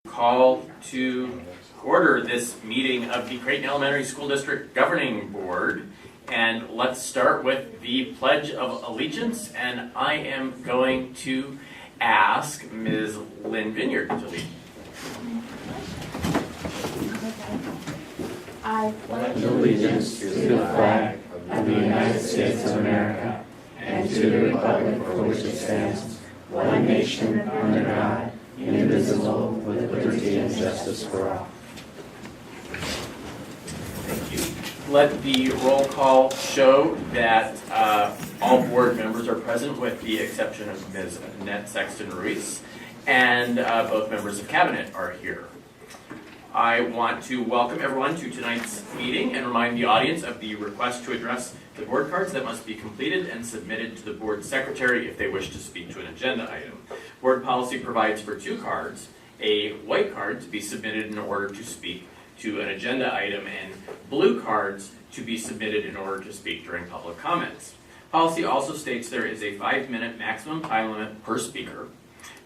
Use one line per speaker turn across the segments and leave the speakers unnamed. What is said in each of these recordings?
Call to order this meeting of the Creighton Elementary School District Governing Board. And let's start with the Pledge of Allegiance. And I am going to ask Ms. Lynn Vineyard to lead.
I pledge allegiance to the flag of the United States of America and to the republic for which it stands, one nation under God, indivisible, with liberty and justice for all.
Thank you. Let the roll call show that all board members are present with the exception of Ms. Annette Sexton Ruiz, and both members of cabinet are here. I want to welcome everyone to tonight's meeting and remind the audience of the request to address the board cards that must be completed and submitted to the board secretary if they wish to speak to an agenda item. Board policy provides for 2 cards, a white card to be submitted in order to speak to an agenda item and blue cards to be submitted in order to speak during public comments. Policy also states there is a 5-minute maximum time limit per speaker.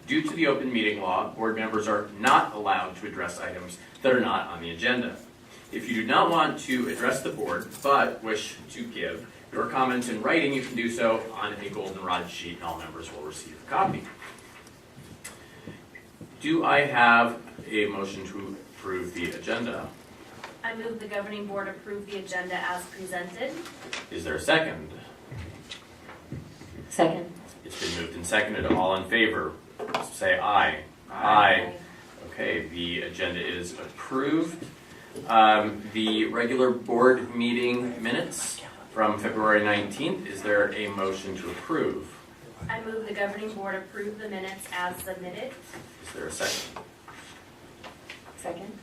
Due to the open meeting law, board members are not allowed to address items that are not on the agenda. If you do not want to address the board but wish to give your comments in writing, you can do so on a goldenrod sheet and all members will receive a copy. Do I have a motion to approve the agenda?
I move the governing board approve the agenda as presented.
Is there a second?
Second.
It's been moved and seconded. All in favor, say aye. Aye. Okay, the agenda is approved. The regular board meeting minutes from February 19th, is there a motion to approve?
I move the governing board approve the minutes as submitted.
Is there a second?
Second.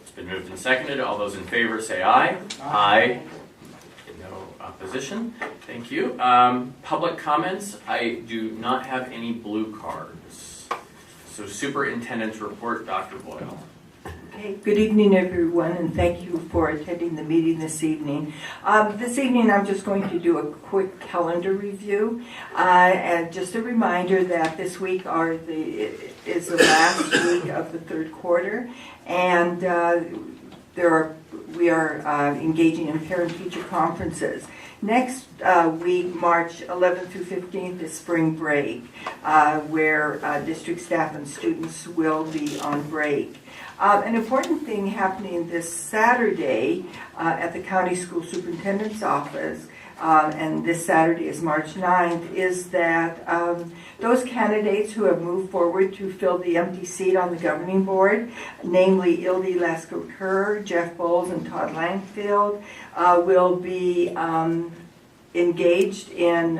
It's been moved and seconded. All those in favor say aye. Aye. No opposition. Thank you. Public comments. I do not have any blue cards. So superintendent's report, Dr. Boyle.
Okay, good evening everyone, and thank you for attending the meeting this evening. This evening I'm just going to do a quick calendar review, and just a reminder that this week is the last week of the third quarter, and we are engaging in parent-teacher conferences. Next week, March 11th through 15th, is spring break, where district staff and students will be on break. An important thing happening this Saturday at the County School Superintendent's Office, and this Saturday is March 9th, is that those candidates who have moved forward to fill the empty seat on the governing board, namely Ildi Lasker-Kerr, Jeff Bowles, and Todd Langfield, will be engaged in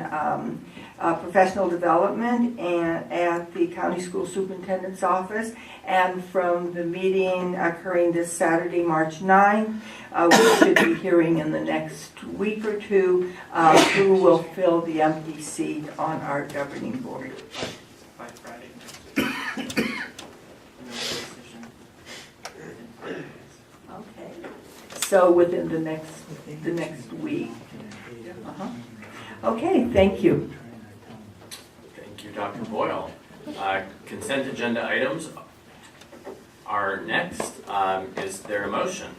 professional development at the County School Superintendent's Office. And from the meeting occurring this Saturday, March 9th, we should be hearing in the next week or two who will fill the empty seat on our governing board.
By Friday.
Okay. So within the next week. Okay, thank you.
Thank you, Dr. Boyle. Consent agenda items are next. Is there a motion?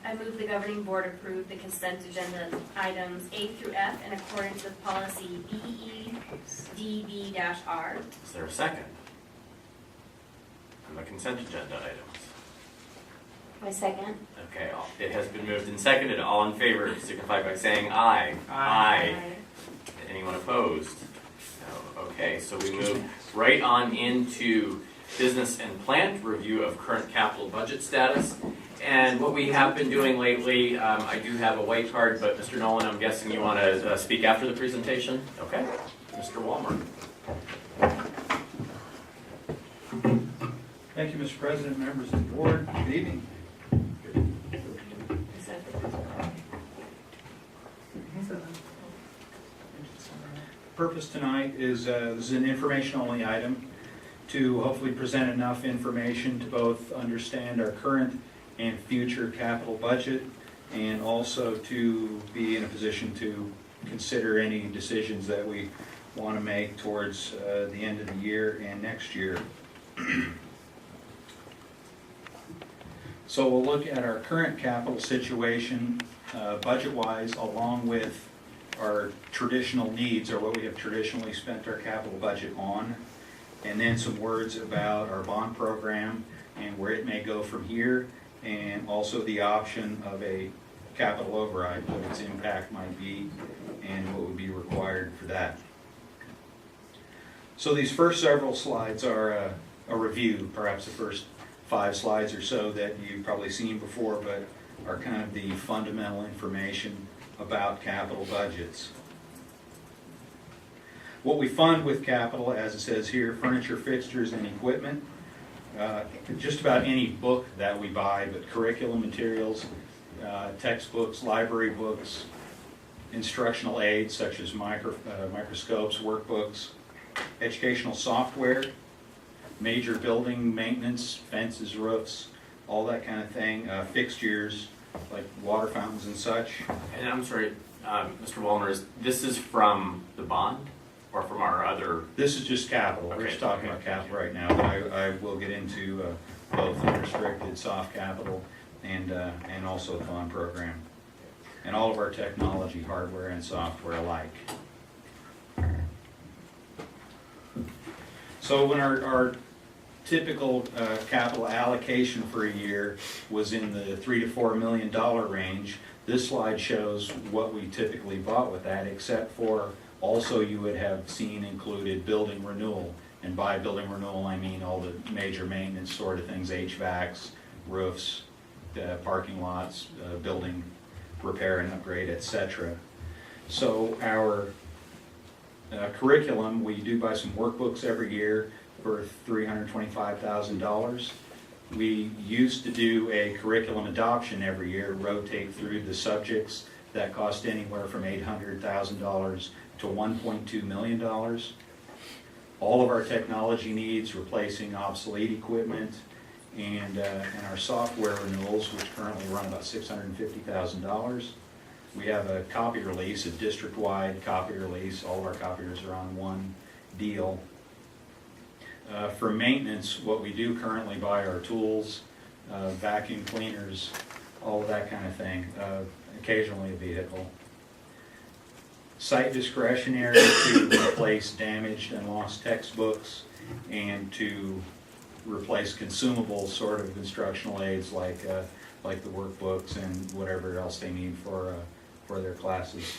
I move the governing board approve the consent agenda items A through F in accordance with policy BEDB-R.
Is there a second? On the consent agenda items.
My second.
Okay, it has been moved and seconded. All in favor signify by saying aye.
Aye.
Anyone opposed? No. Okay, so we move right on into business and plant review of current capital budget status. And what we have been doing lately, I do have a white card, but Mr. Nolan, I'm guessing you want to speak after the presentation? Okay, Mr. Walmer.
Thank you, Mr. President, members of the board. Good evening. Purpose tonight is this is an information-only item to hopefully present enough information to both understand our current and future capital budget, and also to be in a position to consider any decisions that we want to make towards the end of the year and next year. So we'll look at our current capital situation, budget-wise, along with our traditional needs, or what we have traditionally spent our capital budget on, and then some words about our bond program and where it may go from here, and also the option of a capital override, what its impact might be, and what would be required for that. So these first several slides are a review, perhaps the first 5 slides or so that you've probably seen before, but are kind of the fundamental information about capital budgets. What we fund with capital, as it says here, furniture, fixtures, and equipment. Just about any book that we buy, but curriculum materials, textbooks, library books, instructional aids such as microscopes, workbooks, educational software, major building maintenance, fences, roofs, all that kind of thing, fixtures like water fountains and such.
And I'm sorry, Mr. Wallner, this is from the bond or from our other?
This is just capital. We're
Okay,
just talking about capital right now, but I will get into both unrestricted soft capital and also the bond program. And all of our technology, hardware and software alike. So when our typical capital allocation for a year was in the $3 to $4 million range, this slide shows what we typically bought with that, except for also you would have seen included building renewal. And by building renewal, I mean all the major maintenance sort of things, HVACs, roofs, parking lots, building repair and upgrade, etc. So our curriculum, we do buy some workbooks every year for $325,000. We used to do a curriculum adoption every year, rotate through the subjects that cost anywhere from $800,000 to $1.2 million. All of our technology needs, replacing obsolete equipment, and our software renewals, which currently run about $650,000. We have a copy release, a district-wide copy release. All of our copiers are on one deal. For maintenance, what we do currently buy are tools, vacuum cleaners, all of that kind of thing, occasionally a vehicle. Site discretionary to replace damaged and lost textbooks and to replace consumable sort of instructional aids like the workbooks and whatever else they need for their classes.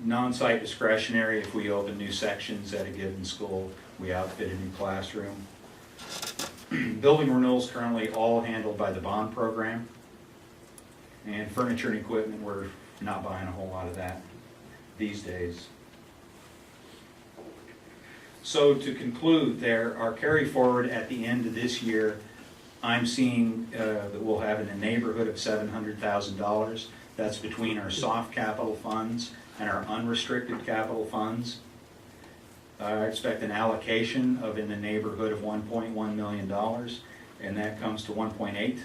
Non-site discretionary, if we open new sections at a given school, we outfit a new classroom. Building renewals currently all handled by the bond program. And furniture and equipment, we're not buying a whole lot of that these days. So to conclude there, our carry forward at the end of this year, I'm seeing that we'll have in the neighborhood of $700,000. That's between our soft capital funds and our unrestricted capital funds. I expect an allocation of in the neighborhood of $1.1 million, and that comes to 1.8.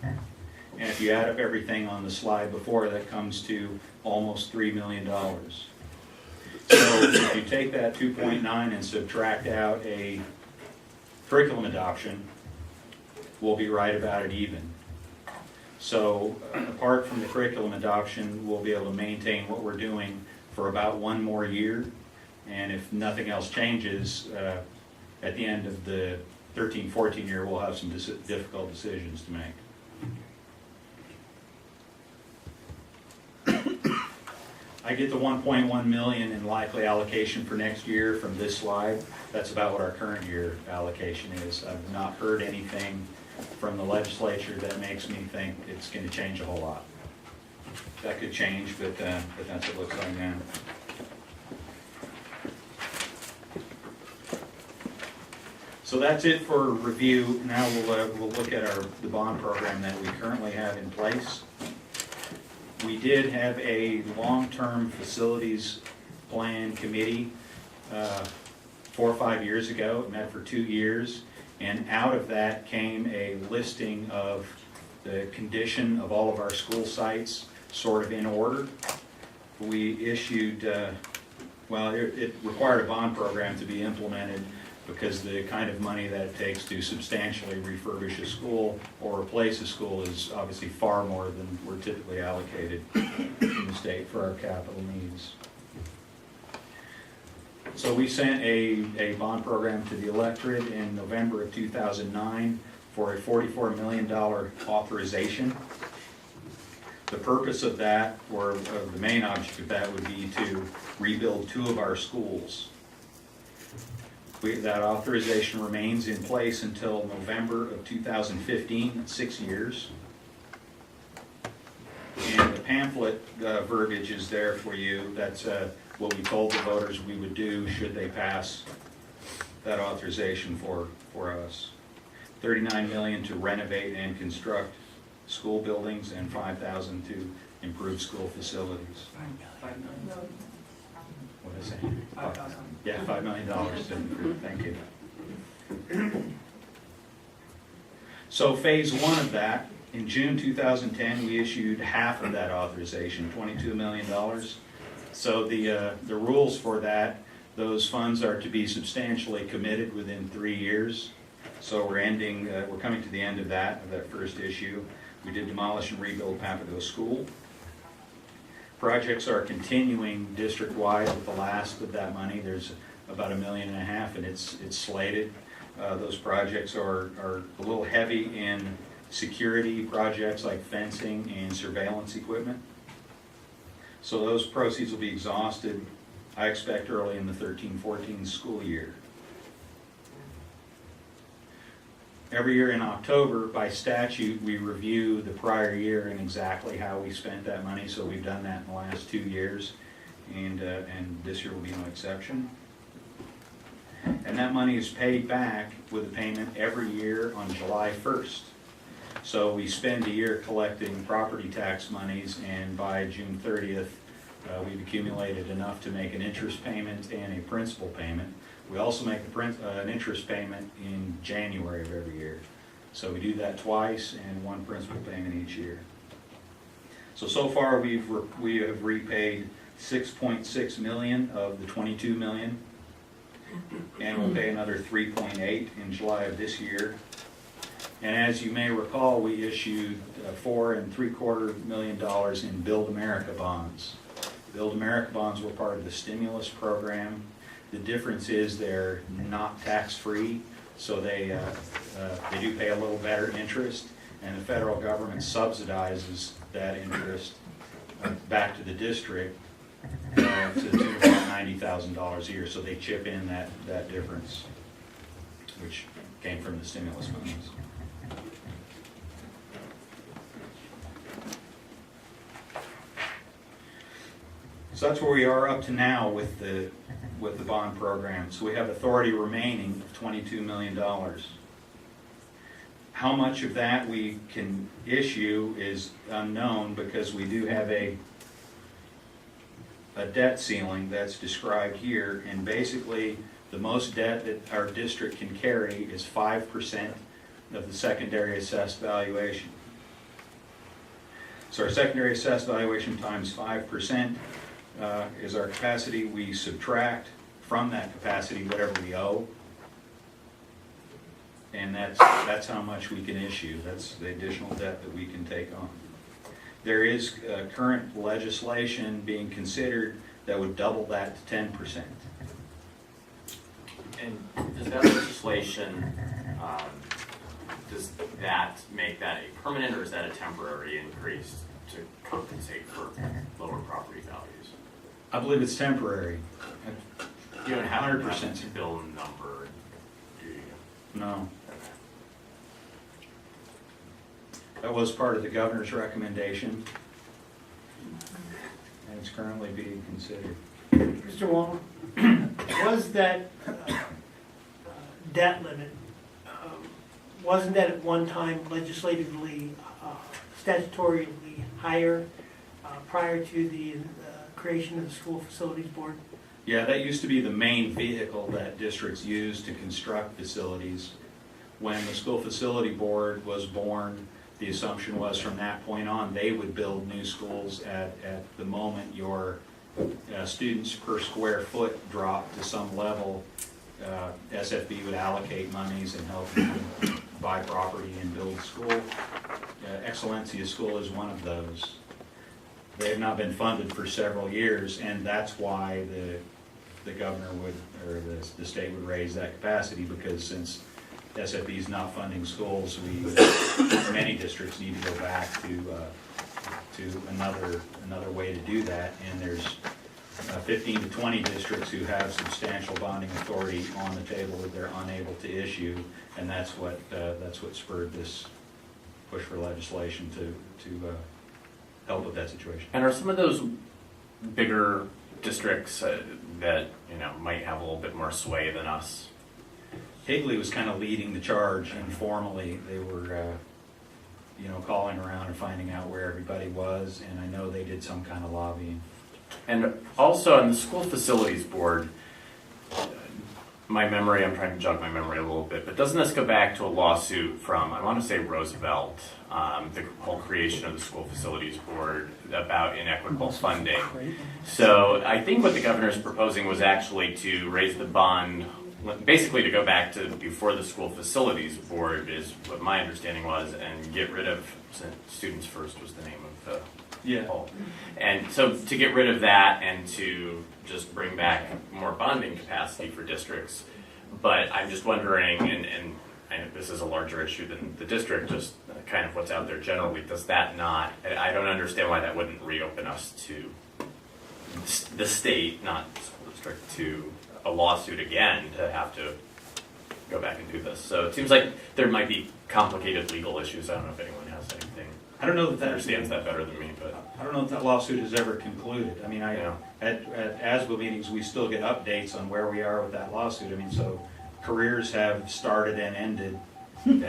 And if you add up everything on the slide before, that comes to almost $3 million. So if you take that 2.9 and subtract out a curriculum adoption, we'll be right about it even. So apart from the curriculum adoption, we'll be able to maintain what we're doing for about one more year. And if nothing else changes, at the end of the 13-14 year, we'll have some difficult decisions to make. I get the 1.1 million in likely allocation for next year from this slide. That's about what our current year allocation is. I've not heard anything from the legislature that makes me think it's going to change a whole lot. That could change, but that's what it looks like now. So that's it for review. Now we'll look at the bond program that we currently have in place. We did have a long-term facilities plan committee 4 or 5 years ago. It met for 2 years, and out of that came a listing of the condition of all of our school sites, sort of in order. We issued Well, it required a bond program to be implemented because the kind of money that it takes to substantially refurbish a school or replace a school is obviously far more than we're typically allocated in the state for our capital needs. So we sent a bond program to the electorate in November of 2009 for a $44 million authorization. The purpose of that, or the main object of that, would be to rebuild 2 of our schools. That authorization remains in place until November of 2015, 6 years. And the pamphlet verbiage is there for you. That's what we told the voters we would do should they pass that authorization for us. $39 million to renovate and construct school buildings and $5,000 to improve school facilities. What is it? Yeah, $5 million to improve, thank you. So phase 1 of that, in June 2010, we issued half of that authorization, $22 million. So the rules for that, those funds are to be substantially committed within 3 years. So we're coming to the end of that first issue. We did demolish and rebuild Papago School. Projects are continuing district-wide with the last of that money. There's about $1.5 million, and it's slated. Those projects are a little heavy in security projects like fencing and surveillance equipment. So those proceeds will be exhausted, I expect, early in the 13-14 school year. Every year in October, by statute, we review the prior year and exactly how we spent that money. So we've done that in the last 2 years, and this year will be no exception. And that money is paid back with a payment every year on July 1st. So we spend a year collecting property tax monies, and by June 30th, we've accumulated enough to make an interest payment and a principal payment. We also make an interest payment in January of every year. So we do that twice and one principal payment each year. So far we have repaid $6.6 million of the $22 million, and we'll pay another $3.8 in July of this year. And as you may recall, we issued $4.75 million in Build America bonds. Build America bonds were part of the stimulus program. The difference is they're not tax-free, so they do pay a little better interest, and the federal government subsidizes that interest back to the district to the tune of about $90,000 a year. So they chip in that difference, which came from the stimulus monies. So that's where we are up to now with the bond program. So we have authority remaining of $22 million. How much of that we can issue is unknown, because we do have a debt ceiling that's described here, and basically the most debt that our district can carry is 5% of the secondary assessed valuation. So our secondary assessed valuation times 5% is our capacity. We subtract from that capacity whatever we owe, and that's how much we can issue. That's the additional debt that we can take on. There is current legislation being considered that would double that to 10%.
And does that legislation, does that make that a permanent, or is that a temporary increase to compensate for lower property values?
I believe it's temporary.
You don't have
100%
a bill number, do you?
No. That was part of the governor's recommendation, and it's currently being considered.
Mr. Wong, was that debt limit, wasn't that at one time legislatively, statutorily higher prior to the creation of the School Facilities Board?
Yeah, that used to be the main vehicle that districts used to construct facilities. When the School Facility Board was born, the assumption was from that point on they would build new schools at the moment your students per square foot drop to some level, SFB would allocate monies and help them buy property and build school. Excellencia School is one of those. They have not been funded for several years, and that's why the governor would, or the state would raise that capacity, because since SFB is not funding schools, many districts need to go back to another way to do that, and there's 15 to 20 districts who have substantial bonding authority on the table that they're unable to issue, and that's what spurred this push for legislation to help with that situation.
And are some of those bigger districts that might have a little bit more sway than us?
Higley was kind of leading the charge informally. They were, calling around and finding out where everybody was, and I know they did some kind of lobbying.
And also on the school facilities board, I'm trying to jog my memory a little bit, but doesn't this go back to a lawsuit from, I want to say Roosevelt, the whole creation of the school facilities board about inequitable funding? So I think what the governor is proposing was actually to raise the bond, basically to go back to before the school facilities board is what my understanding was, and get rid of, Students First was the name of the poll. And so to get rid of that and to just bring back more bonding capacity for districts. But I'm just wondering, and this is a larger issue than the district, just kind of what's out there generally, does that not, I don't understand why that wouldn't reopen us to the state, not the school district, to a lawsuit again to have to go back and do this. So it seems like there might be complicated legal issues. I don't know if anyone has anything.
I don't know that
Understands that better than me, but
I don't know if that lawsuit has ever concluded. I mean,
Yeah.
at ASBO meetings, we still get updates on where we are with that lawsuit. I mean, so careers have started and ended, and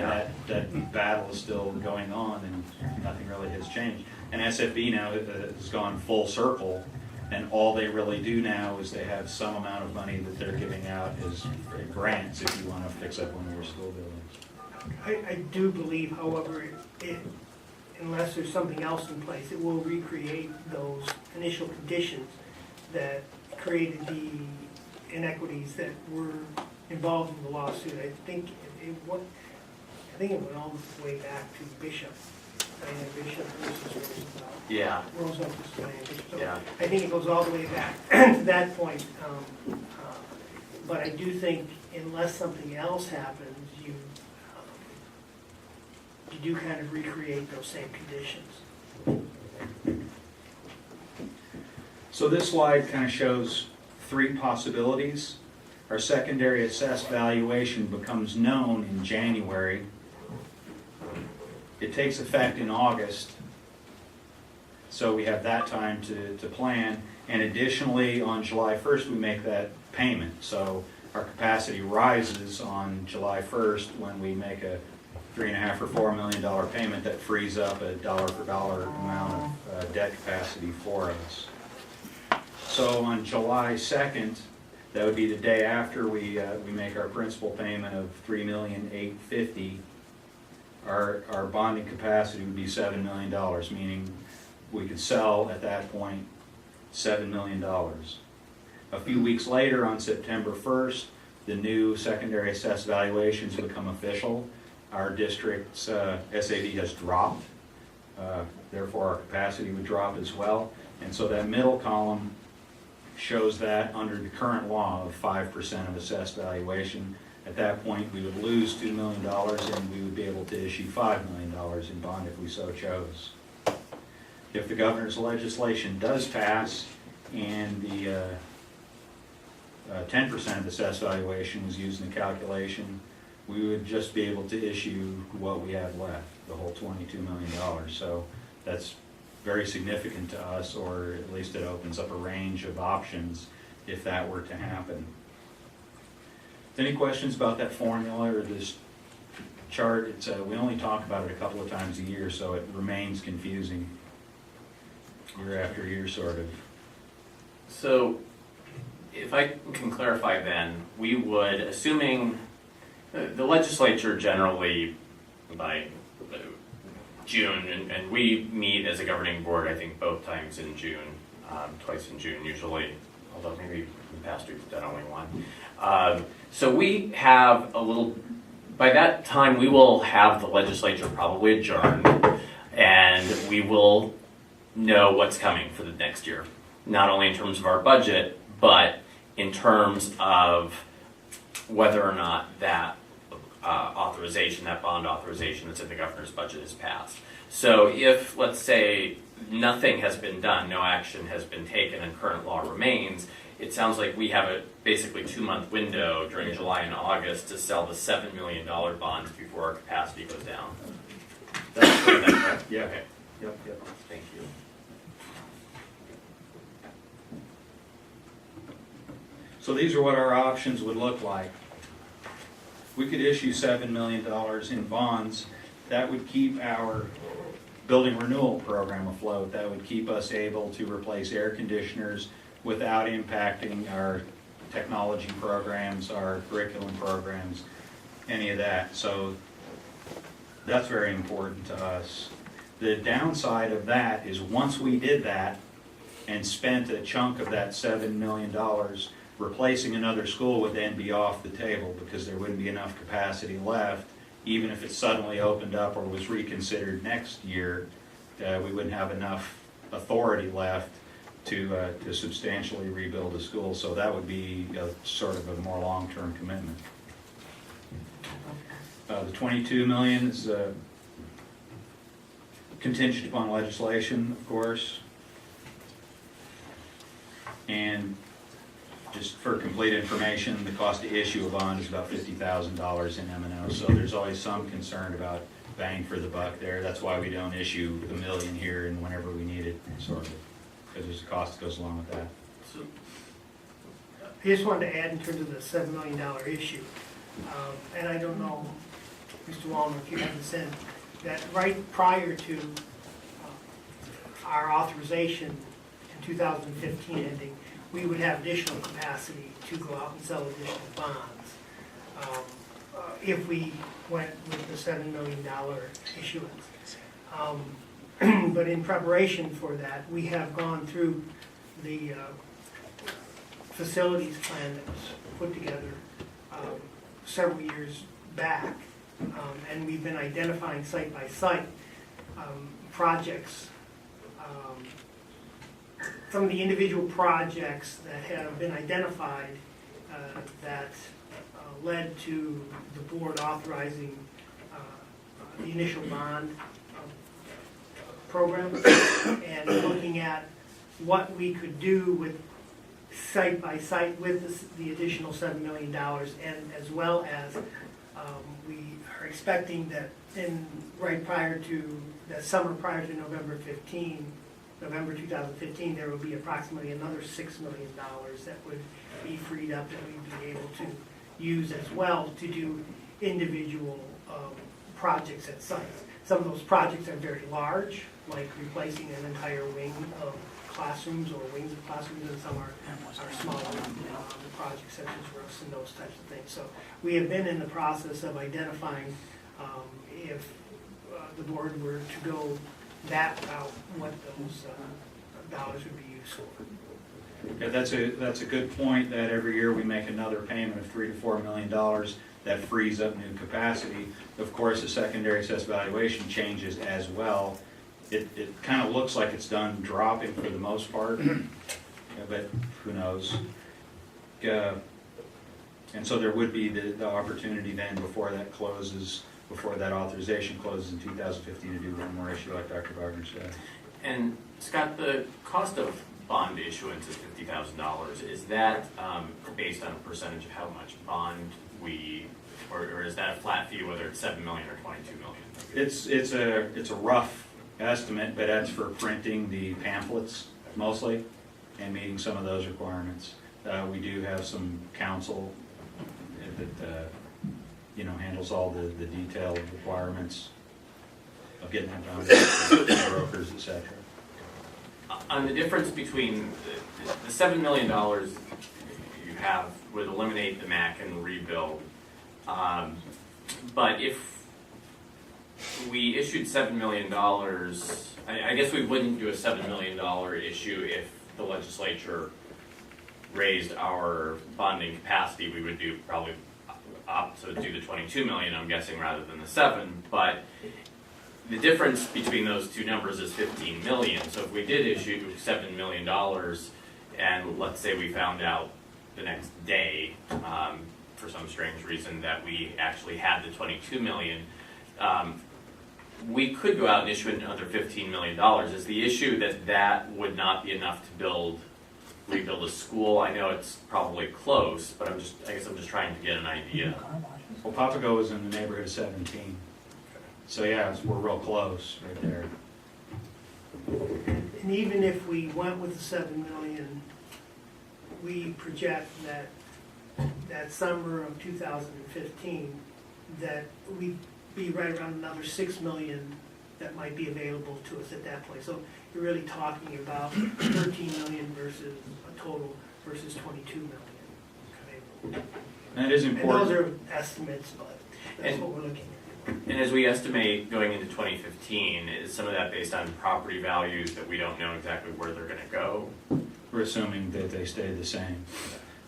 that battle is still going on, and nothing really has changed. And SFB now has gone full circle, and all they really do now is they have some amount of money that they're giving out as grants if you want to fix up one of your school buildings.
I do believe, however, unless there's something else in place, it will recreate those initial conditions that created the inequities that were involved in the lawsuit. I think it went all the way back to Bishop, Diana Bishop versus Roosevelt.
yeah.
Roosevelt versus Diana Bishop. So
Yeah.
I think it goes all the way back to that point. But I do think unless something else happens, you do kind of recreate those same conditions.
So this slide kind of shows three possibilities. Our secondary assessed valuation becomes known in January. It takes effect in August, so we have that time to plan. And additionally, on July 1st, we make that payment. So our capacity rises on July 1st when we make a $3.5 or $4 million payment that frees up a dollar for dollar amount of debt capacity for us. So on July 2nd, that would be the day after we make our principal payment of $3,850,000. Our bonding capacity would be $7 million, meaning we could sell at that point $7 million. A few weeks later, on September 1st, the new secondary assessed valuations become official. Our district's SAV has dropped, therefore our capacity would drop as well. And so that middle column shows that under the current law of 5% of assessed valuation. At that point, we would lose $2 million and we would be able to issue $5 million in bond if we so chose. If the governor's legislation does pass and the 10% of assessed valuation was used in the calculation, we would just be able to issue what we have left, the whole $22 million. So that's very significant to us, or at least it opens up a range of options if that were to happen. Any questions about that formula or this chart? It's we only talk about it a couple of times a year, so it remains confusing year after year, sort of.
So if I can clarify then, we would, assuming the legislature generally by June, and we meet as a governing board, I think both times in June, twice in June usually, although maybe in the past we've done only one. So we have a little, by that time we will have the legislature probably adjourned, and we will know what's coming for the next year, not only in terms of our budget, but in terms of whether or not that authorization, that bond authorization that's in the governor's budget is passed. So if, let's say, nothing has been done, no action has been taken, and current law remains, it sounds like we have a basically 2-month window during July and August to sell the $7 million bonds before our capacity goes down. That's correct?
Yeah.
Okay.
Yep.
Thank you.
So these are what our options would look like. We could issue $7 million in bonds. That would keep our building renewal program afloat. That would keep us able to replace air conditioners without impacting our technology programs, our curriculum programs, any of that. So that's very important to us. The downside of that is once we did that and spent a chunk of that $7 million, replacing another school would then be off the table because there wouldn't be enough capacity left. Even if it suddenly opened up or was reconsidered next year, we wouldn't have enough authority left to substantially rebuild a school. So that would be sort of a more long-term commitment. The $22 million is contingent upon legislation, of course. And just for complete information, the cost to issue a bond is about $50,000 in M&O. So there's always some concern about bang for the buck there. That's why we don't issue $1 million here and whenever we need it, sort of, because there's a cost that goes along with that.
So,
I just wanted to add in terms of the $7 million issue, and I don't know, Mr. Wallner, if you have the sense that right prior to our authorization in 2015 ending, we would have additional capacity to go out and sell additional bonds if we went with the $7 million issuance. But in preparation for that, we have gone through the facilities plan that was put together several years back, and we've been identifying site by site projects. Some of the individual projects that have been identified that led to the board authorizing the initial bond program and looking at what we could do with site by site with the additional $7 million, and as well as we are expecting that right prior to the summer prior to November 2015, there will be approximately another $6 million that would be freed up that we'd be able to use as well to do individual projects at sites. Some of those projects are very large, like replacing an entire wing of classrooms or wings of classrooms, and some are smaller projects such as roofs and those types of things. So we have been in the process of identifying if the board were to go that route, what those dollars would be used for.
Yeah, that's a good point, that every year we make another payment of $3 to $4 million that frees up new capacity. Of course, the secondary assessed valuation changes as well. It kind of looks like it's done dropping for the most part, yeah, but who knows. And so there would be the opportunity then before that closes, before that authorization closes in 2015 to do one more issue like Dr. Wagner said.
and Scott, the cost of bond issuance is $50,000. Is that based on a percentage of how much bond we, or is that a flat fee whether it's $7 million or $22 million?
It's a rough estimate, but that's for printing the pamphlets mostly and meeting some of those requirements. We do have some counsel that handles all the detailed requirements of getting that done, brokers, etc.
On the difference between the $7 million you have would eliminate the MAC and rebuild, but if we issued $7 million, I guess we wouldn't do a $7 million issue if the legislature raised our bonding capacity, we would do probably opt to do the 22 million, I'm guessing, rather than the 7. But the difference between those two numbers is 15 million. So if we did issue $7 million, and let's say we found out the next day, for some strange reason, that we actually had the 22 million, we could go out and issue another $15 million. Is the issue that that would not be enough to rebuild a school? I know it's probably close, but I guess I'm just trying to get an idea.
Well, Papago is in the neighborhood of 17. So yeah, we're real close right there.
And even if we went with the 7 million, we project that summer of 2015, that we'd be right around another 6 million that might be available to us at that point. So you're really talking about 13 million versus a total versus 22 million available.
And it is
And those
important.
are estimates, but that's
And-
what we're looking at.
And as we estimate going into 2015, is some of that based on property values that we don't know exactly where they're going to go?
We're assuming that they stay the same.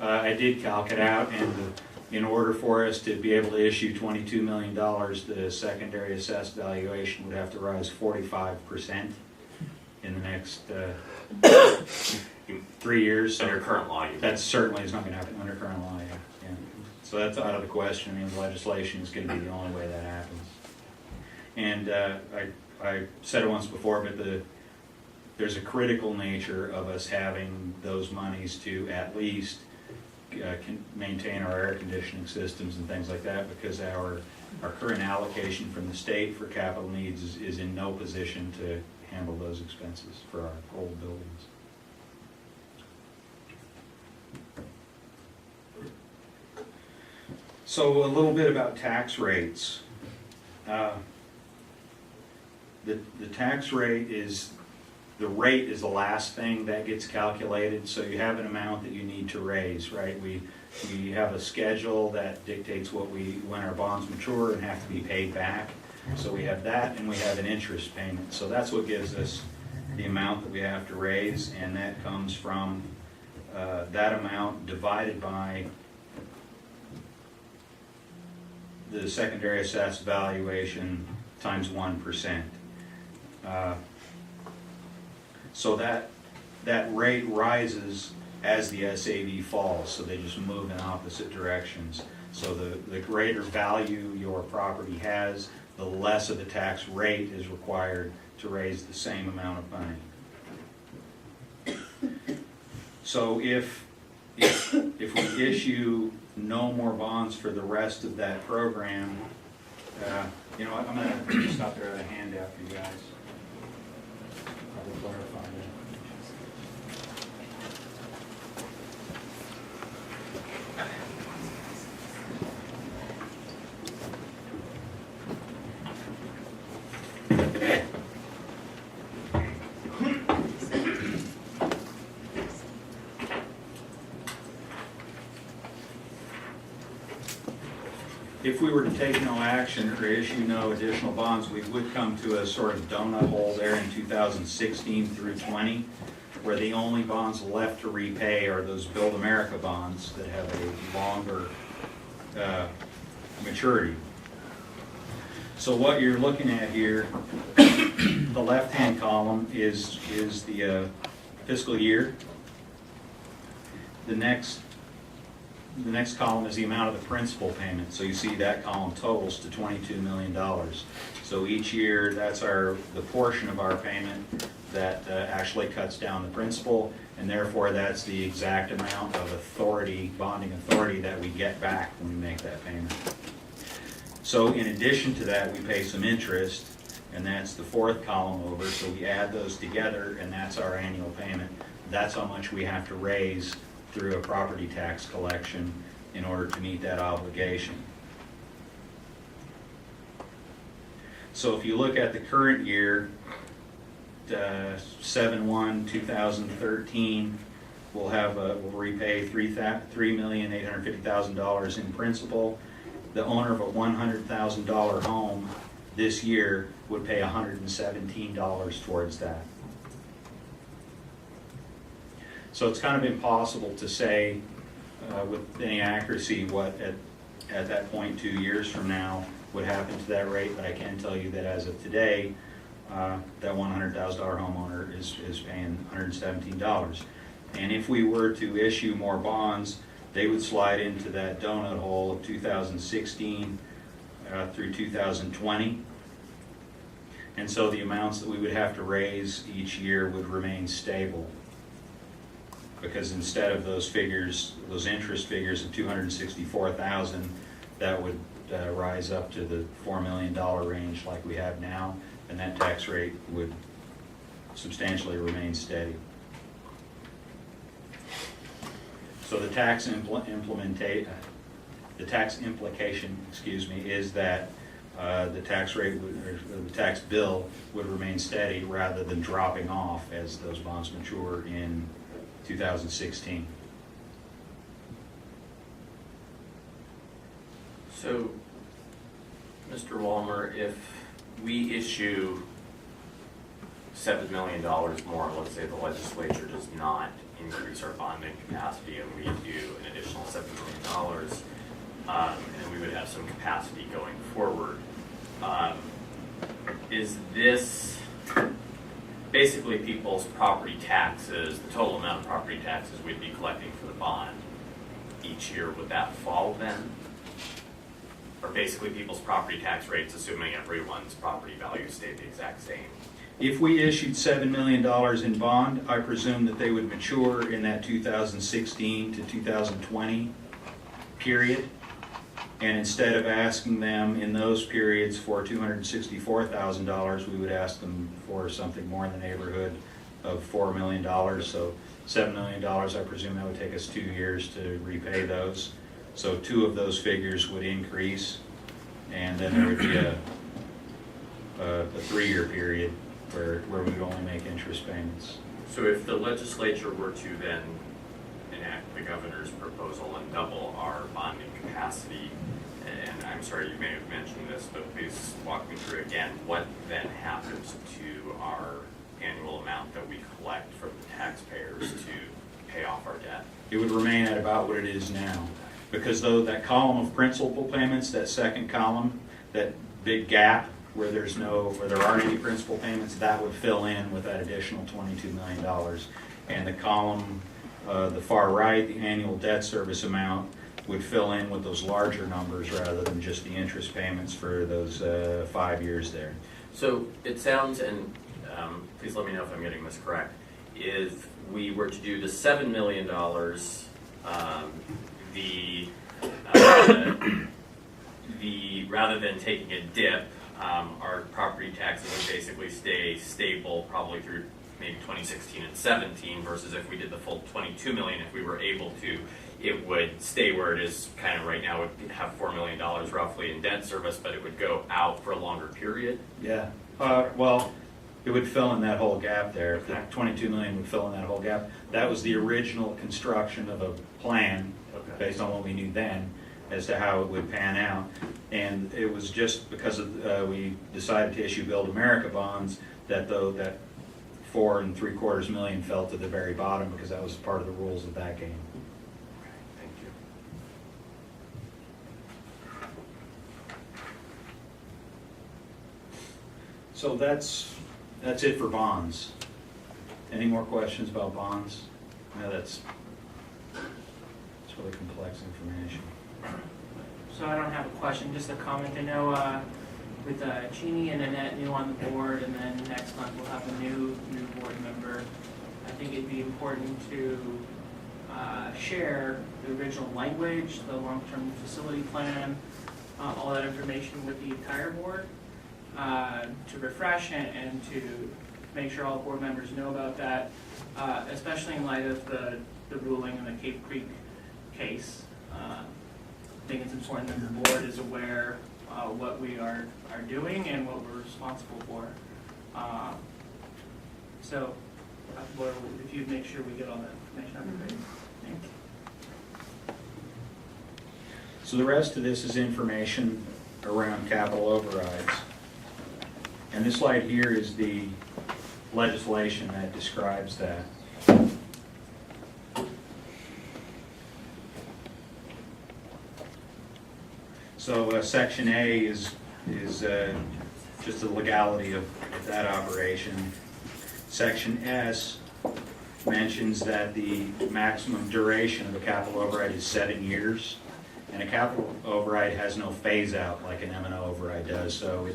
I did calc it out, and in order for us to be able to issue $22 million, the secondary assessed valuation would have to rise 45% in the next 3 years.
Under current law, you
That certainly is not going to happen under current law, yeah. So that's out of the question. I mean, legislation is going to be the only way that happens. And I said it once before, but there's a critical nature of us having those monies to at least maintain our air conditioning systems and things like that, because our current allocation from the state for capital needs is in no position to handle those expenses for our old buildings. So a little bit about tax rates. The tax rate is, the rate is the last thing that gets calculated, so you have an amount that you need to raise, right? We have a schedule that dictates when our bonds mature and have to be paid back. So we have that, and we have an interest payment. So that's what gives us the amount that we have to raise, and that comes from that amount divided by the secondary assessed valuation times 1%. So that rate rises as the SAV falls, so they just move in opposite directions. So the greater value your property has, the less of the tax rate is required to raise the same amount of money. So if we issue no more bonds for the rest of that program, you know what, I'm going to stop there at a handout for you guys. Probably clarify that. If we were to take no action or issue no additional bonds, we would come to a sort of donut hole there in 2016 through 20, where the only bonds left to repay are those Build America bonds that have a longer maturity. So what you're looking at here, the left-hand column is the fiscal year. The next column is the amount of the principal payment. So you see that column totals to $22 million. So each year, that's the portion of our payment that actually cuts down the principal, and therefore that's the exact amount of bonding authority that we get back when we make that payment. So in addition to that, we pay some interest, and that's the fourth column over. So we add those together, and that's our annual payment. That's how much we have to raise through a property tax collection in order to meet that obligation. So if you look at the current year, 7/1/2013, we'll repay $3,850,000 in principal. The owner of a $100,000 home this year would pay $117 towards that. So it's kind of impossible to say with any accuracy what at that point 2 years from now would happen to that rate, but I can tell you that as of today, that $100,000 homeowner is paying $117. And if we were to issue more bonds, they would slide into that donut hole of 2016 through 2020. And so the amounts that we would have to raise each year would remain stable. Because instead of those figures, those interest figures of $264,000, that would rise up to the $4 million range like we have now, and that tax rate would substantially remain steady. So the tax implication, is that the tax rate or the tax bill would remain steady rather than dropping off as those bonds mature in 2016.
So, Mr. Walmer, if we issue $7 million more, let's say the legislature does not increase our bonding capacity and we do an additional $7 million, and we would have some capacity going forward, is this basically people's property taxes, the total amount of property taxes we'd be collecting for the bond each year, would that fall then? Or basically people's property tax rates, assuming everyone's property value stayed the exact same?
If we issued $7 million in bond, I presume that they would mature in that 2016 to 2020 period. And instead of asking them in those periods for $264,000, we would ask them for something more in the neighborhood of $4 million. So $7 million, I presume that would take us 2 years to repay those. So 2 of those figures would increase, and then there would be a 3-year period where we would only make interest payments.
So if the legislature were to then enact the governor's proposal and double our bonding capacity, and I'm sorry you may have mentioned this, but please walk me through again, what then happens to our annual amount that we collect from the taxpayers to pay off our debt?
It would remain at about what it is now. Because though that column of principal payments, that second column, that big gap where there aren't any principal payments, that would fill in with that additional $22 million. And the column, the far right, the annual debt service amount, would fill in with those larger numbers rather than just the interest payments for those 5 years there.
So it sounds, and please let me know if I'm getting this correct, if we were to do the $7 million, rather than taking a dip, our property taxes would basically stay stable probably through maybe 2016 and 17, versus if we did the full 22 million, if we were able to, it would stay where it is kind of right now. It would have $4 million roughly in debt service, but it would go out for a longer period.
Yeah. Well, it would fill in that whole gap there.
Okay.
The 22 million would fill in that whole gap. That was the original construction of a plan based on what we knew then as to how it would pan out. And it was just because of, we decided to issue Build America bonds that that $4 3/4 million fell to the very bottom, because that was part of the rules of that game.
Okay, thank you.
So that's it for bonds. Any more questions about bonds? No, it's really complex information.
So I don't have a question, just a comment. I know with Jeannie and Annette new on the board, and then next month we'll have a new board member. I think it'd be important to share the original language, the long-term facility plan, all that information with the entire board to refresh and to make sure all board members know about that, especially in light of the ruling in the Cape Creek case. I think it's important that the board is aware what we are doing and what we're responsible for. So if you'd make sure we get all that information, that'd be great. Thank you.
So the rest of this is information around capital overrides. And this slide here is the legislation that describes that. So Section A is just the legality of that operation. Section S mentions that the maximum duration of a capital override is 7 years. And a capital override has no phase out like an M&O override does. So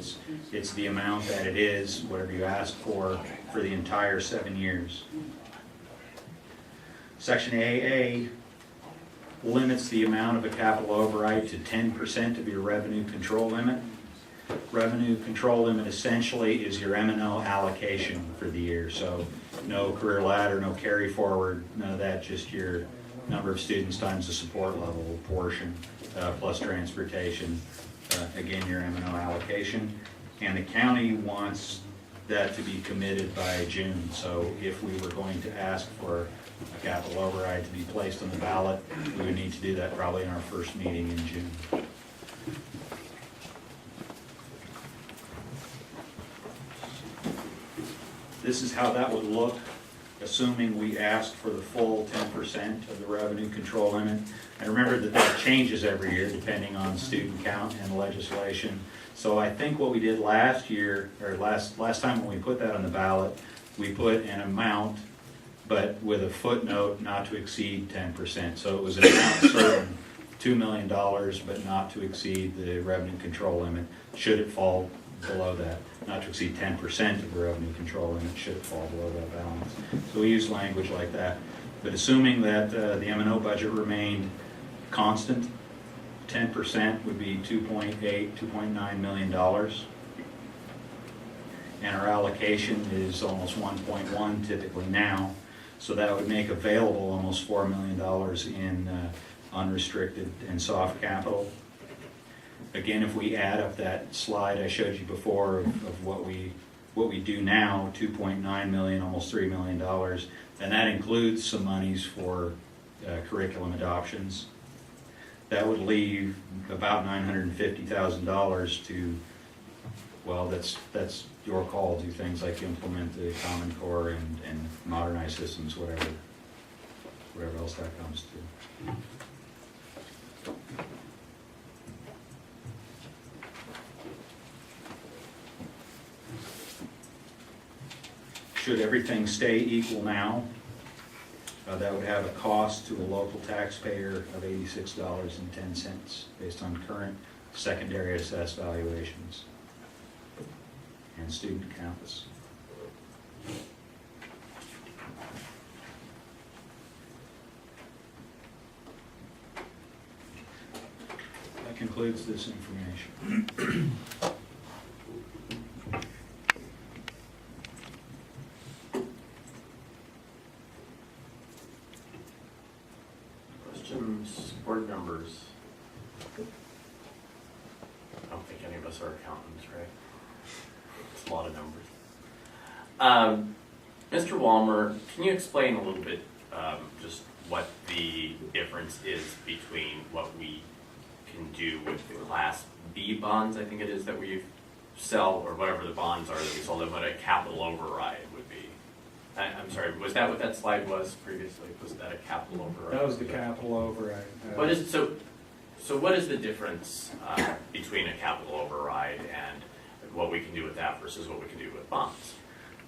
it's the amount that it is, whatever you ask for the entire 7 years. Section AA limits the amount of a capital override to 10% of your revenue control limit. Revenue control limit essentially is your M&O allocation for the year. So no career ladder, no carry forward, none of that, just your number of students times the support level portion, plus transportation, again, your M&O allocation. And the county wants that to be committed by June. So if we were going to ask for a capital override to be placed on the ballot, we would need to do that probably in our first meeting in June. This is how that would look, assuming we asked for the full 10% of the revenue control limit. And remember that that changes every year depending on student count and legislation. So I think what we did last year, or last time when we put that on the ballot, we put an amount, but with a footnote not to exceed 10%. So it was an amount certain, $2 million, but not to exceed the revenue control limit, should it fall below that. Not to exceed 10% of the revenue control limit, should it fall below that balance. So we use language like that. But assuming that the M&O budget remained constant, 10% would be $2.9 million. And our allocation is almost 1.1 typically now. So that would make available almost $4 million in unrestricted and soft capital. Again, if we add up that slide I showed you before of what we do now, 2.9 million, almost $3 million, and that includes some monies for curriculum adoptions. That would leave about $950,000 to, well, that's your call. Do things like implement the Common Core and modernize systems, whatever else that comes to. Should everything stay equal now, that would have a cost to a local taxpayer of $86.10 based on current secondary assessed valuations and student counts. That concludes this information.
Questions, board members? I don't think any of us are accountants, right? It's a lot of numbers. Mr. Walmer, can you explain a little bit just what the difference is between what we can do with the Class B bonds, I think it is, that we sell, or whatever the bonds are that we sold, and what a capital override would be? I'm sorry, was that what that slide was previously? Was that a capital override?
That was the capital override.
What is, so what is the difference between a capital override and what we can do with that versus what we can do with bonds?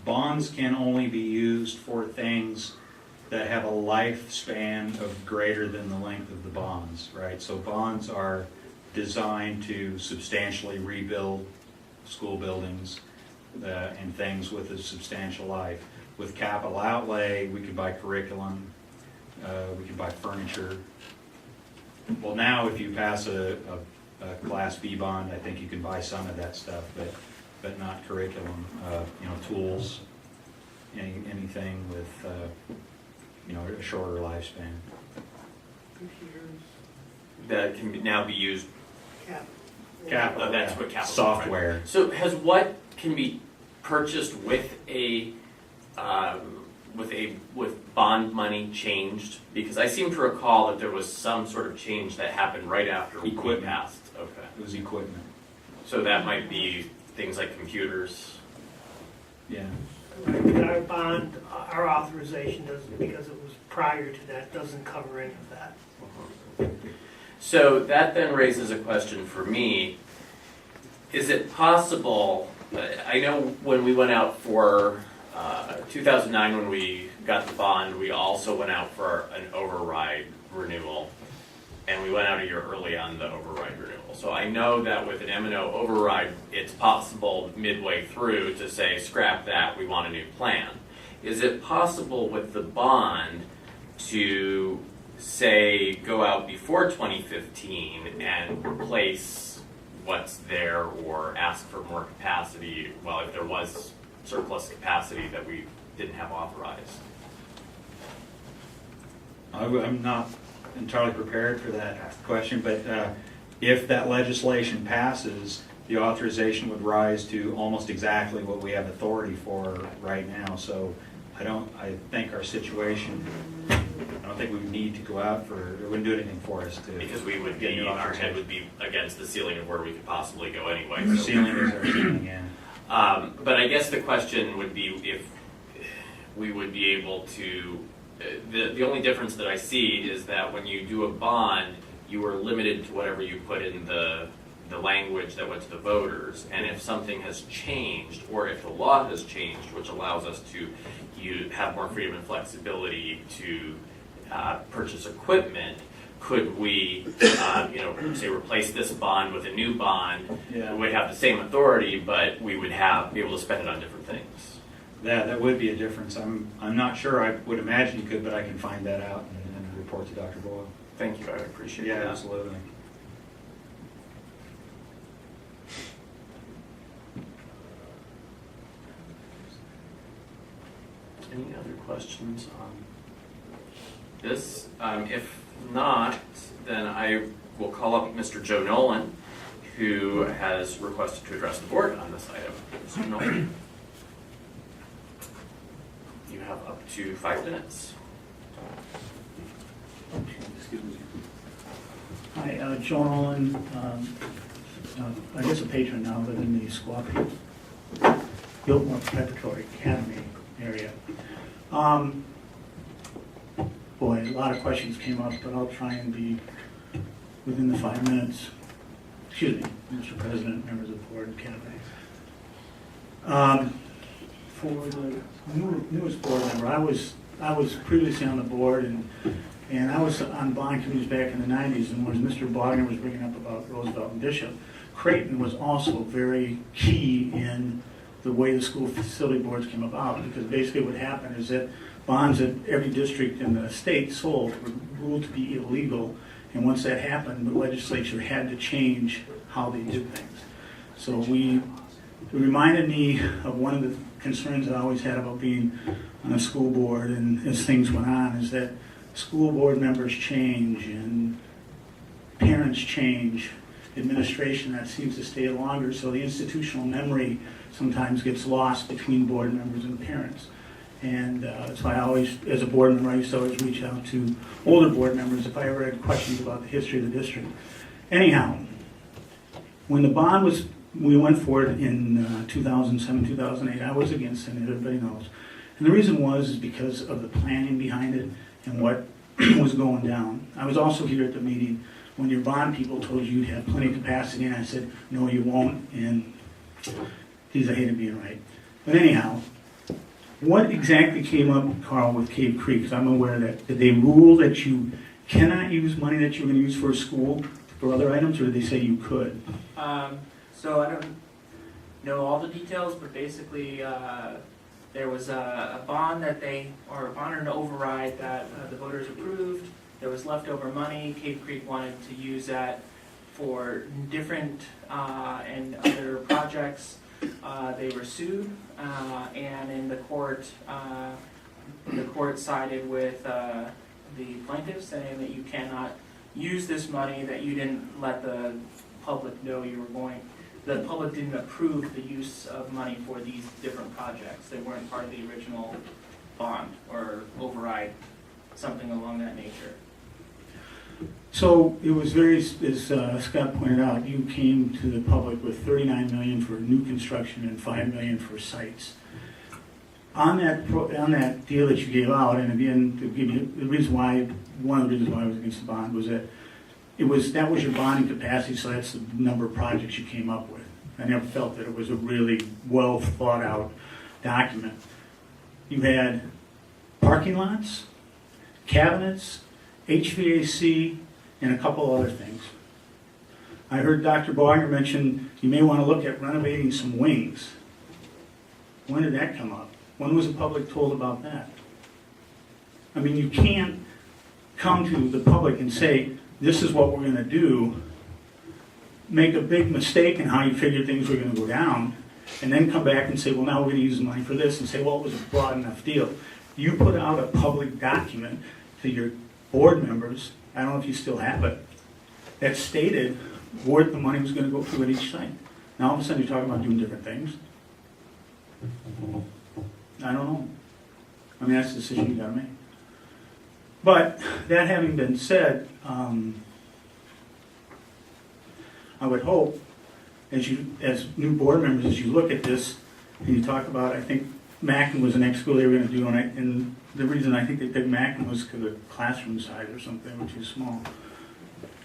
Bonds can only be used for things that have a lifespan of greater than the length of the bonds, right? So bonds are designed to substantially rebuild school buildings and things with a substantial life. With capital outlay, we could buy curriculum, we could buy furniture. Well, now if you pass a Class B bond, I think you can buy some of that stuff, but not curriculum. Tools, anything with a shorter lifespan.
Computers,
That can now be used,
Capital,
that's what capital.
software.
Right? So has what can be purchased with with bond money changed? Because I seem to recall that there was some sort of change that happened right after we
Equipment.
passed. Okay.
It was equipment.
So that might be things like computers.
Yeah.
With our bond, our authorization doesn't, because it was prior to that, doesn't cover any of that.
So that then raises a question for me. Is it possible, I know when we went out for 2009, when we got the bond, we also went out for an override renewal. And we went out a year early on the override renewal. So I know that with an M&O override, it's possible midway through to say, scrap that, we want a new plan. Is it possible with the bond to say go out before 2015 and replace what's there or ask for more capacity, well, if there was surplus capacity that we didn't have authorized?
I'm not entirely prepared for that question, but if that legislation passes, the authorization would rise to almost exactly what we have authority for right now. So I think our situation, I don't think we would need to go out for, it wouldn't do anything for us to.
Because we would
get
be,
new
our head
authorization.
would be against the ceiling of where we could possibly go anyway.
Our
So-
ceiling is our ceiling, yeah.
But I guess the question would be if we would be able to, the only difference that I see is that when you do a bond, you are limited to whatever you put in the language that went to the voters. And if something has changed, or if the law has changed, which allows us to have more freedom and flexibility to purchase equipment, could we, say replace this bond with a new bond?
Yeah.
We'd have the same authority, but we would be able to spend it on different things.
That would be a difference. I'm not sure. I would imagine you could, but I can find that out and report to Dr. Boyle.
Thank you, I would appreciate
Yeah,
that.
absolutely.
Any other questions on this? If not, then I will call up Mr. Joe Nolan, who has requested to address the board on this item. Mr. Nolan? You have up to 5 minutes.
Excuse me. Hi, Joe Nolan, I guess a patron now, but in the Squaw Biltmore Preparatory Academy area. Boy, a lot of questions came up, but I'll try and be within the 5 minutes. Excuse me, Mr. President, members of the board, and Cafe. For the newest board member, I was previously on the board, and I was on bond committees back in the 90s, and when Mr. Bogner was bringing up about Roosevelt and Bishop, Creighton was also very key in the way the school facility boards came about, because basically what happened is that bonds that every district in the state sold were ruled to be illegal, and once that happened, the legislature had to change how they did things. So it reminded me of one of the concerns that I always had about being on a school board, and as things went on, is that school board members change and parents change, administration that seems to stay longer, so the institutional memory sometimes gets lost between board members and parents. And that's why I always, as a board member, I used to always reach out to older board members if I ever had questions about the history of the district. Anyhow, when the bond we went for it in 2007, 2008, I was against it, everybody knows. And the reason is because of the planning behind it and what was going down. I was also here at the meeting when your bond people told you you'd have plenty of capacity, and I said, no, you won't, and geez, I hated being right. But anyhow, what exactly came up, Carl, with Cave Creek? Because I'm aware that, did they rule that you cannot use money that you're going to use for a school for other items, or did they say you could?
So I don't know all the details, but basically there was a bond or an override that the voters approved. There was leftover money. Cave Creek wanted to use that for different and other projects. They were sued, and in the court sided with the plaintiffs, saying that you cannot use this money, that you didn't let the public know you were going. The public didn't approve the use of money for these different projects. They weren't part of the original bond or override, something along that nature.
So it was very, as Scott pointed out, you came to the public with $39 million for new construction and $5 million for sites. On that deal that you gave out, and again, to give you the reason why, one of the reasons why I was against the bond was that that was your bonding capacity, so that's the number of projects you came up with. I never felt that it was a really well thought out document. You had parking lots, cabinets, HVAC, and a couple other things. I heard Dr. Bogner mention you may want to look at renovating some wings. When did that come up? When was the public told about that? I mean, you can't come to the public and say, this is what we're going to do, make a big mistake in how you figured things were going to go down, and then come back and say, well, now we're going to use the money for this, and say, well, it was a broad enough deal. You put out a public document to your board members, I don't know if you still have it, that stated what the money was going to go through at each site. Now all of a sudden you're talking about doing different things. I don't know. I mean, that's the decision you gotta make. But that having been said, I would hope, as new board members, as you look at this and you talk about, I think Mackin was the next school they were going to do, and the reason I think they picked Mackin was because of the classroom size or something, which is small.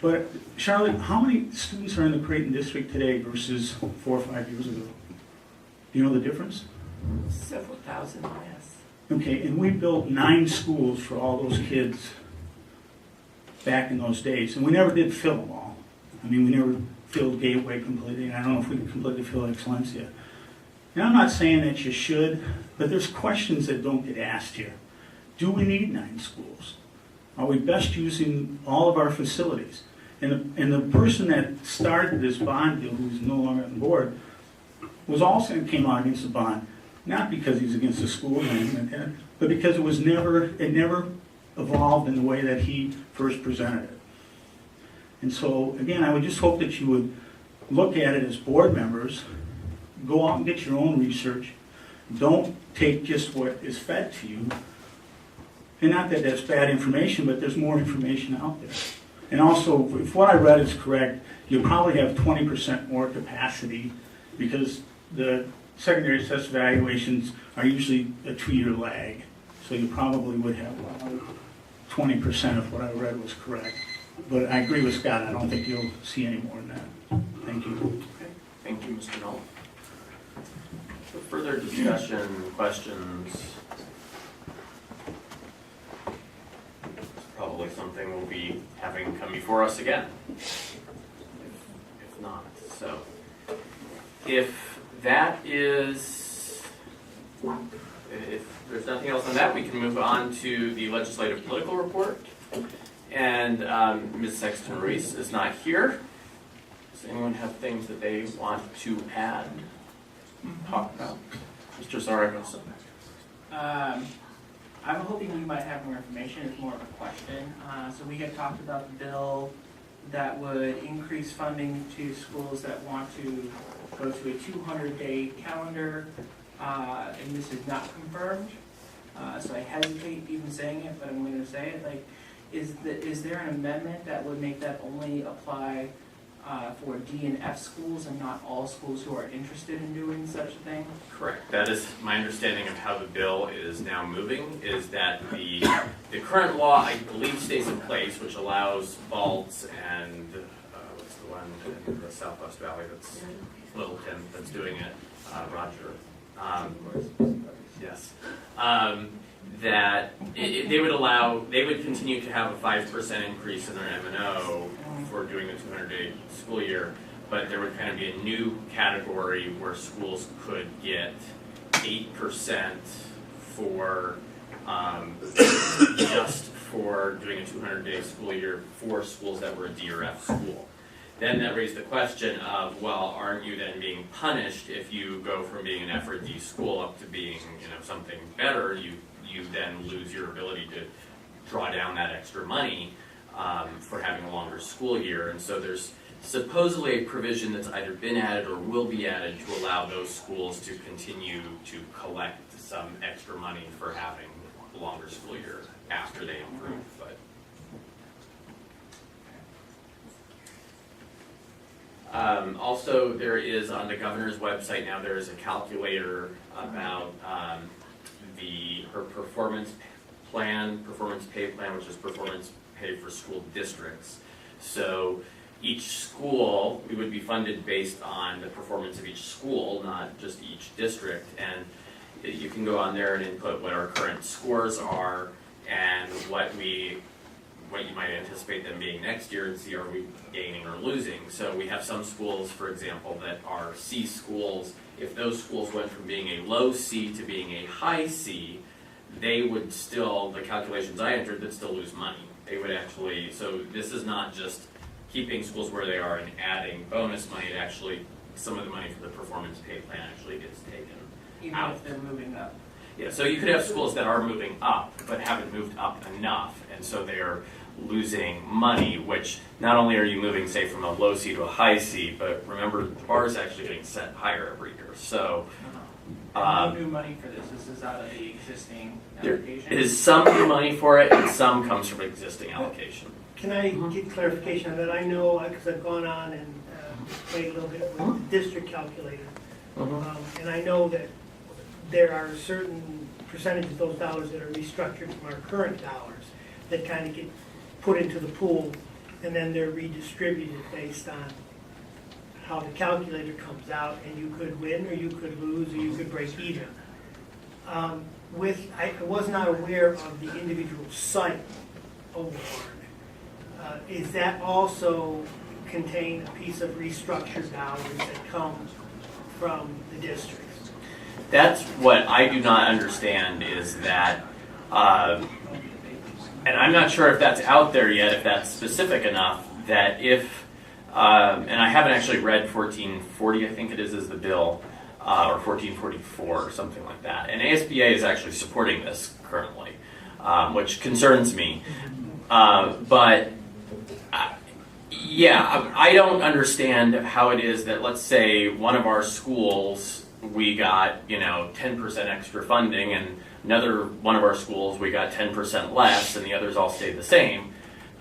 But Charlotte, how many students are in the Creighton district today versus 4 or 5 years ago? Do you know the difference?
Several thousand, yes.
Okay, and we built 9 schools for all those kids back in those days, and we never did fill them all. I mean, we never filled Gateway completely, and I don't know if we completely filled Excellencia. And I'm not saying that you should, but there's questions that don't get asked here. Do we need 9 schools? Are we best using all of our facilities? And the person that started this bond deal, who's no longer on the board, was also came out against the bond, not because he's against the school or anything like that, but because it never evolved in the way that he first presented it. And so, again, I would just hope that you would look at it as board members, go out and get your own research, don't take just what is fed to you. And not that that's bad information, but there's more information out there. And also, if what I read is correct, you'll probably have 20% more capacity because the secondary assessed evaluations are usually a 2-year lag. So you probably would have 20% if what I read was correct. But I agree with Scott, I don't think you'll see any more than that. Thank you.
Okay, thank you, Mr. Knoll. For further discussion, questions? It's probably something we'll be having come before us again, if not. So, if that is, if there's nothing else on that, we can move on to the legislative political report. And Ms. Sexton Ruiz is not here. Does anyone have things that they want to add, talk about? Mr. Zaragoza.
I'm hoping you might have more information. It's more of a question. So we had talked about the bill that would increase funding to schools that want to go to a 200-day calendar, and this is not confirmed. So I hesitate even saying it, but I'm going to say it. Is there an amendment that would make that only apply for D and F schools and not all schools who are interested in doing such a thing?
Correct. That is my understanding of how the bill is now moving, is that the current law, I believe, stays in place, which allows vaults and what's the one in the Southwest Valley that's Littleton that's doing it, Roger. Yes. That they would continue to have a 5% increase in their M&O for doing the 200-day school year, but there would kind of be a new category where schools could get 8% for just for doing a 200-day school year for schools that were a D or F school. Then that raised the question of, well, aren't you then being punished if you go from being an F or D school up to being, something better? You then lose your ability to draw down that extra money for having a longer school year. And so there's supposedly a provision that's either been added or will be added to allow those schools to continue to collect some extra money for having a longer school year after they improve. But also, there is on the governor's website now, there is a calculator about her performance pay plan, which is performance pay for school districts. So each school, we would be funded based on the performance of each school, not just each district. And you can go on there and input what our current scores are and what you might anticipate them being next year, and see are we gaining or losing. So we have some schools, for example, that are C schools. If those schools went from being a low C to being a high C, they would still, the calculations I entered, would still lose money. They would actually, so this is not just keeping schools where they are and adding bonus money. It actually, some of the money for the performance pay plan actually gets taken
Even
out.
if they're moving up.
Yeah, so you could have schools that are moving up, but haven't moved up enough, and so they're losing money, which not only are you moving, say, from a low C to a high C, but remember, the bar is actually getting set higher every year. So
No new money for this. This is out of the existing
there
application.
is some new money for it, and some comes from existing allocation.
Can I get clarification on that? I know, because I've gone on and played a little bit with the district calculator. And I know that there are certain percentages of those dollars that are restructured from our current dollars that kind of get put into the pool, and then they're redistributed based on how the calculator comes out, and you could win, or you could lose, or you could break even. I was not aware of the individual site award. Is that also contain a piece of restructured dollars that come from the districts?
That's what I do not understand is that, and I'm not sure if that's out there yet, if that's specific enough, that if, and I haven't actually read 1440, I think it is the bill, or 1444 or something like that. And ASBA is actually supporting this currently, which concerns me. But yeah, I don't understand how it is that, let's say, one of our schools, we got, 10% extra funding, and another one of our schools, we got 10% less, and the others all stayed the same.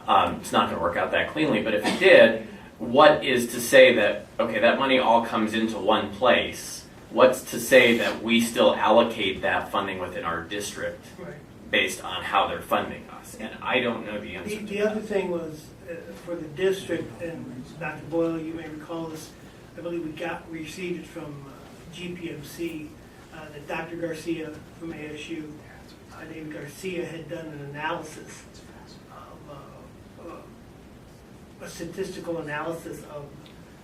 It's not going to work out that cleanly, but if it did, what is to say that, okay, that money all comes into one place? What's to say that we still allocate that funding within our district based on how they're funding us? And I don't know the answer to
The
that.
other thing was, for the district, and Dr. Boyle, you may recall this, I believe we received it from GPMC, that Dr. Garcia from ASU, David Garcia, had done an analysis of a statistical analysis of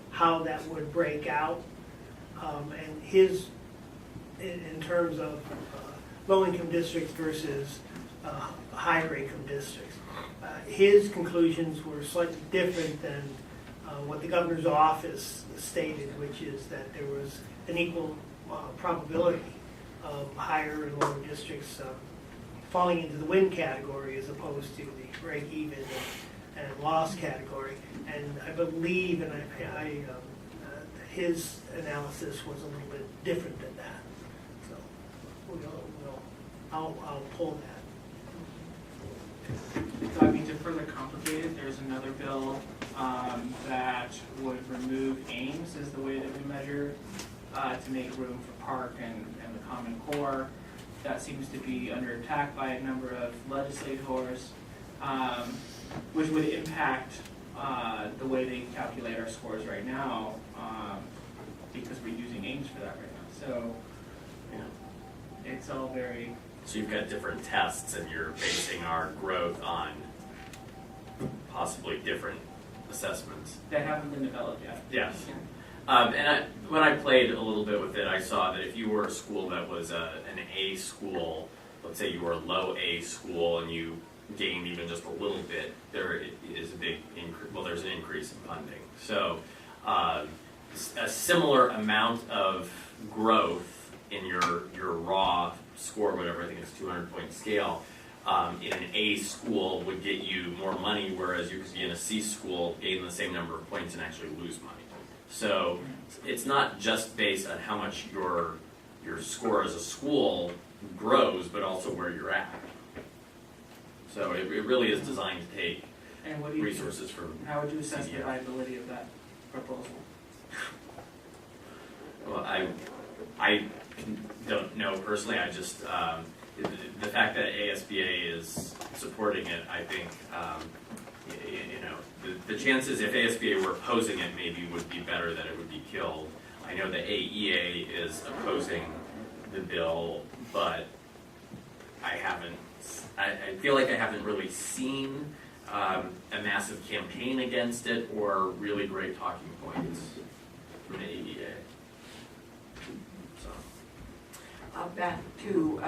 how that would break out, and his, in terms of low-income districts versus higher income districts. His conclusions were slightly different than what the governor's office stated, which is that there was an equal probability of higher and lower districts falling into the win category as opposed to the break-even and loss category. And I believe, and his analysis was a little bit different than that. So I'll pull that.
I mean, to further complicate it, there's another bill that would remove Ames as the way that we measure to make room for Park and the Common Core. That seems to be under attack by a number of legislators, which would impact the way they calculate our scores right now, because we're using Ames for that right now. So it's all very...
So you've got different tests, and you're basing our growth on possibly different assessments.
that haven't been developed yet.
Yes. When I played a little bit with it, I saw that if you were a school that was an A school, let's say you were a low A school and you gained even just a little bit, there is a big increase. Well, there's an increase in funding. So a similar amount of growth in your raw score, whatever, I think it's 200-point scale, in an A school would get you more money, whereas you could be in a C school, gain the same number of points and actually lose money. So it's not just based on how much your score as a school grows, but also where you're at. So it really is designed to take
And what do you,
resources from
how would you assess the
CDF.
viability of that proposal?
Well, I don't know personally. I just the fact that ASBA is supporting it, I think the chances, if ASBA were opposing it, maybe would be better that it would be killed. I know the AEA is opposing the bill, but I feel like I haven't really seen a massive campaign against it or really great talking points from the AEA. So.
Back to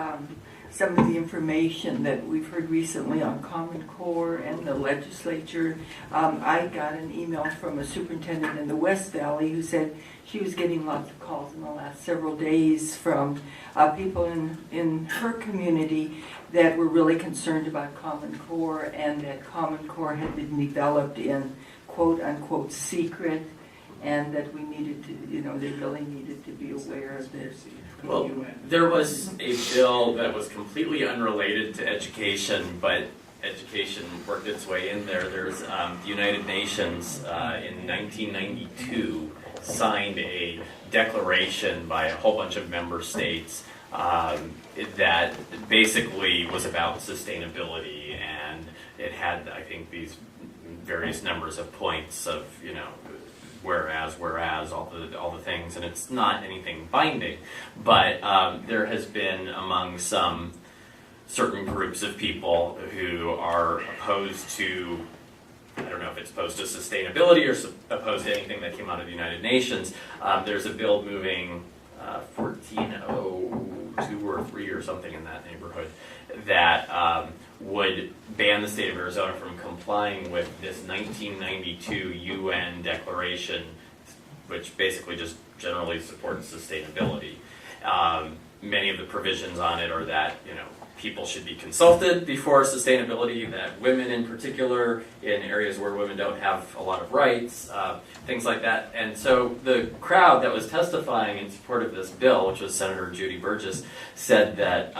some of the information that we've heard recently on Common Core and the legislature. I got an email from a superintendent in the West Valley who said she was getting lots of calls in the last several days from people in her community that were really concerned about Common Core, and that Common Core had been developed in quote-unquote secret, and that we needed to, they really needed to be aware of this.
Well, there was a bill that was completely unrelated to education, but education worked its way in there. There's the United Nations in 1992 signed a declaration by a whole bunch of member states that basically was about sustainability, and it had, I think, these various numbers of points of, whereas, all the things, and it's not anything binding, but there has been among some certain groups of people who are opposed to, I don't know if it's opposed to sustainability or opposed to anything that came out of the United Nations. There's a bill moving 1402 or 3 or something in that neighborhood that would ban the state of Arizona from complying with this 1992 UN declaration, which basically just generally supports sustainability. Many of the provisions on it are that, people should be consulted before sustainability, that women in particular, in areas where women don't have a lot of rights, things like that. And so the crowd that was testifying in support of this bill, which was Senator Judy Burgess, said that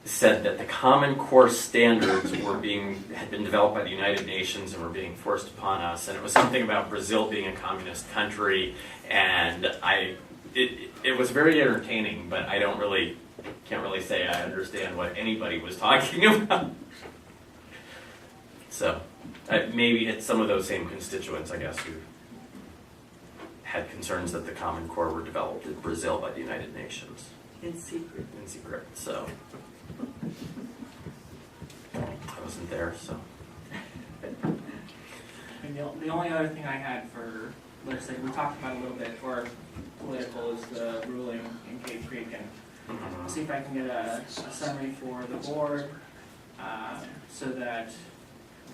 the Common Core standards had been developed by the United Nations and were being forced upon us. And it was something about Brazil being a communist country, and it was very entertaining, but I can't really say I understand what anybody was talking about. So maybe it's some of those same constituents, I guess, who had concerns that the Common Core were developed in Brazil by the United Nations.
In secret.
In secret, so. I wasn't there, so.
And the only other thing I had for legislature, we talked about a little bit, for political, is the ruling in Cave Creek, and I'll see if I can get a summary for the board so that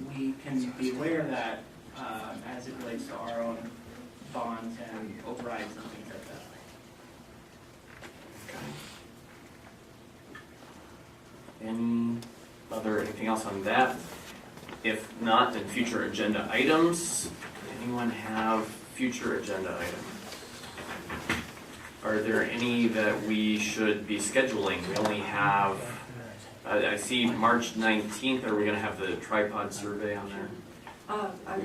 we can be aware of that as it relates to our own bonds and overrides and things like
that. Anything else on that? If not, then future agenda items. Anyone have future agenda items? Are there any that we should be scheduling? We only have, I see March 19th. Are we going to have the tripod survey on there?
I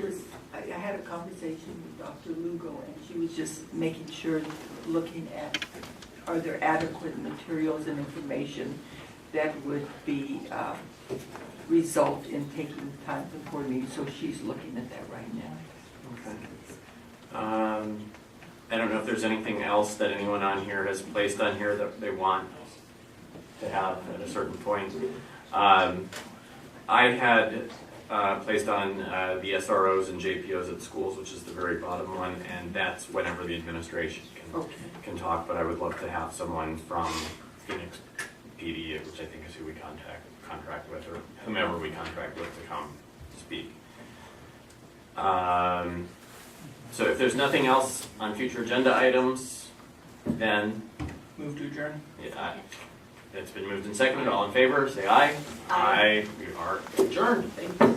had a conversation with Dr. Lugo, and she was just making sure, looking at, are there adequate materials and information that would be result in taking time to coordinate. So she's looking at that right now.
Okay. I don't know if there's anything else that anyone on here has placed on here that they want to have at a certain point. I had placed on the SROs and JPOs at schools, which is the very bottom one, and that's whenever the administration can talk, but I would love to have someone from Phoenix PD, which I think is who we contract with, or whomever we contract with, to come speak. So if there's nothing else on future agenda items, then
Move to adjourn.
it's been moved and seconded. All in favor, say aye.
Aye.
We are adjourned. Thank you.